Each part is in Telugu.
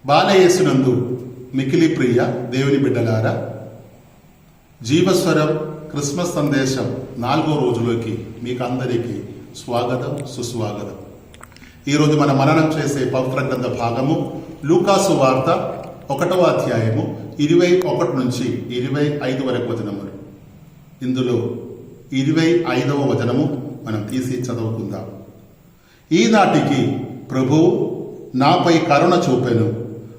బాలయేసునందు మికిలి ప్రియ దేవుని బిడ్డలారా, జీవస్వరం క్రిస్మస్ సందేశం 4వ రోజులోకి మీకు అందరికీ స్వాగతం, సుస్వాగతం. ఈరోజు మనం మననం చేసే పవిత్ర గ్రంథ భాగము లూకాసు వార్త 1వ అధ్యాయము 21 నుంచి 25 వరకు వచనములు. ఇందులో 25వ వచనము మనం తీసి చదువుకుందాం. ఈనాటికి ప్రభువు నాపై కరుణ చూపెను,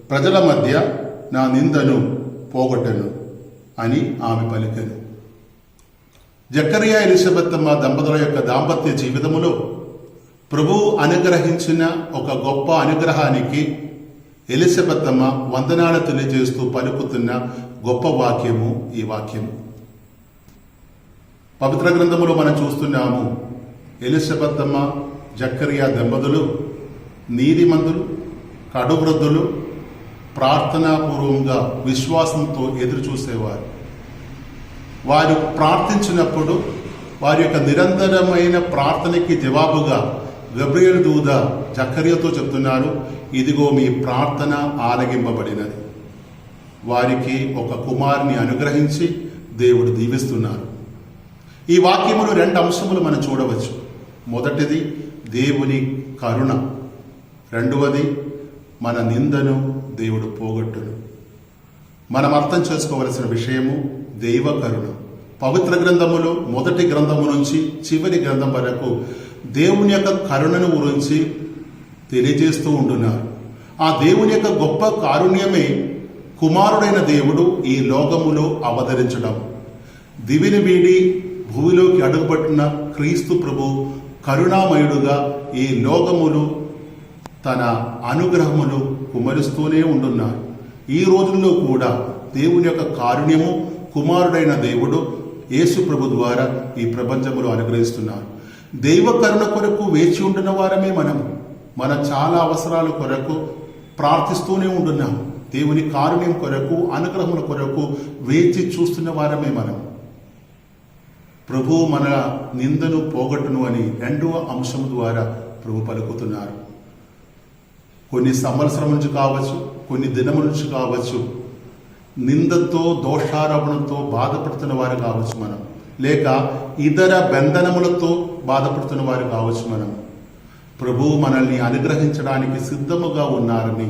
ప్రజల మధ్య నా నిందను పోగొట్టెను అని ఆమె పలికెను. జకరియా ఎలిజబెత్తమ్మ దంపతుల యొక్క దాంపత్య జీవితములో ప్రభువు అనుగ్రహించిన ఒక గొప్ప అనుగ్రహానికి ఎలిజబెత్తమ్మ వందనాలు తెలియజేస్తూ పలుకుతున్న గొప్ప వాక్యము ఈ వాక్యము. పవిత్ర గ్రంథములో మనం చూస్తున్నాము, ఎలిజబెత్తమ్మ జకరియా దంపతులు నీతిమంతులు, కడువృద్ధులు, ప్రార్థనాపూర్వకంగా విశ్వాసంతో ఎదురు చూసేవారు. వారు ప్రార్థించినప్పుడు వారి యొక్క నిరంతరమైన ప్రార్థనకి జవాబుగా గబ్రియేలు దూత జకర్యాతో చెప్తున్నారు, ఇదిగో మీ ప్రార్థన ఆలకింపబడినది. వారికి ఒక కుమారుని అనుగ్రహించి దేవుడు దీవిస్తున్నారు. ఈ వాక్యములు 2 అంశములు మనం చూడవచ్చు. మొదటిది దేవుని కరుణ, రెండవది మన నిందను దేవుడు పోగొట్టును. మనం అర్థం చేసుకోవలసిన విషయము దైవ కరుణ. పవిత్ర గ్రంథములో మొదటి గ్రంథము నుంచి చివరి గ్రంథం వరకు దేవుని యొక్క కరుణను గురించి తెలియజేస్తూ ఉంటున్నారు. ఆ దేవుని యొక్క గొప్ప కారుణ్యమే కుమారుడైన దేవుడు ఈ లోకములో అవతరించడం. దివిని వీడి భూమిలోకి అడుగుపట్టిన క్రీస్తు ప్రభు కరుణామయుడుగా ఈ లోకములు తన అనుగ్రహములు కుమరిస్తూనే ఉంటున్నారు. ఈ రోజుల్లో కూడా దేవుని యొక్క కారుణ్యము కుమారుడైన దేవుడు యేసు ప్రభు ద్వారా ఈ ప్రపంచంలో అనుగ్రహిస్తున్నారు. దైవ కరుణ కొరకు వేచి ఉంటున్న వారమే మన చాలా అవసరాల కొరకు ప్రార్థిస్తూనే ఉంటున్నాం. దేవుని కారుణ్యం కొరకు, అనుగ్రహముల కొరకు వేచి చూస్తున్న వారమే ప్రభు మన నిందను పోగొట్టును అని 2వ అంశం ద్వారా ప్రభు పలుకుతున్నారు. కొన్ని సంవత్సరం నుంచి కావచ్చు, కొన్ని దినముల నుంచి కావచ్చు, నిందతో దోషారోపణతో బాధపడుతున్న వారు కావచ్చు లేక ఇతర బంధనములతో బాధపడుతున్న వారు కావచ్చు ప్రభువు మనల్ని అనుగ్రహించడానికి సిద్ధముగా ఉన్నారని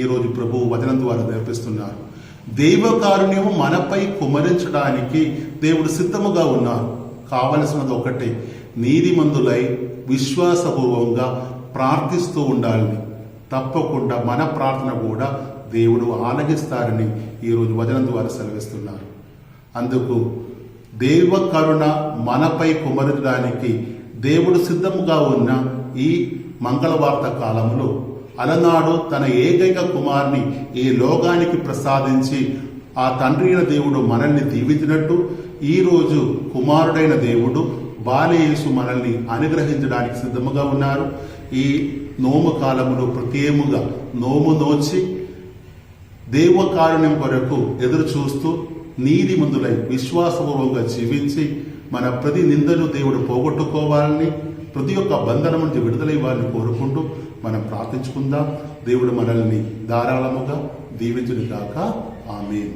ఈరోజు ప్రభువు వచనం ద్వారా నేర్పిస్తున్నారు. దైవ కారుణ్యము మనపై కుమరించడానికి దేవుడు సిద్ధముగా ఉన్నారు. కావలసినది ఒకటే, నీతిమంతులై విశ్వాసపూర్వకంగా ప్రార్థిస్తూ ఉండాలని. తప్పకుండా మన ప్రార్థన కూడా దేవుడు ఆలకిస్తారని ఈరోజు వచనం ద్వారా సెలవిస్తున్నారు. అందుకు దైవ కరుణ మనపై కుమరించడానికి దేవుడు సిద్ధముగా ఉన్న ఈ మంగళవార్త కాలంలో అలనాడు తన ఏకైక కుమారుని ఈ లోకానికి ప్రసాదించి ఆ తండ్రి అయిన దేవుడు మనల్ని దీవించినట్టు ఈరోజు కుమారుడైన దేవుడు బాలయేసు మనల్ని అనుగ్రహించడానికి సిద్ధముగా ఉన్నారు. ఈ నోము కాలములో ప్రత్యేకముగా నోము నోచి దైవ కారుణ్యం కొరకు ఎదురు చూస్తూ నీతిమంతులై విశ్వాసపూర్వకంగా జీవించి మన ప్రతి నిందను దేవుడు పోగొట్టుకోవాలని, ప్రతి ఒక్క బంధనం నుంచి విడుదలయ్యాలని కోరుకుంటూ మనం ప్రార్థించుకుందాం. దేవుడు మనల్ని ధారాళముగా దీవించును గాక. ఆమేన్.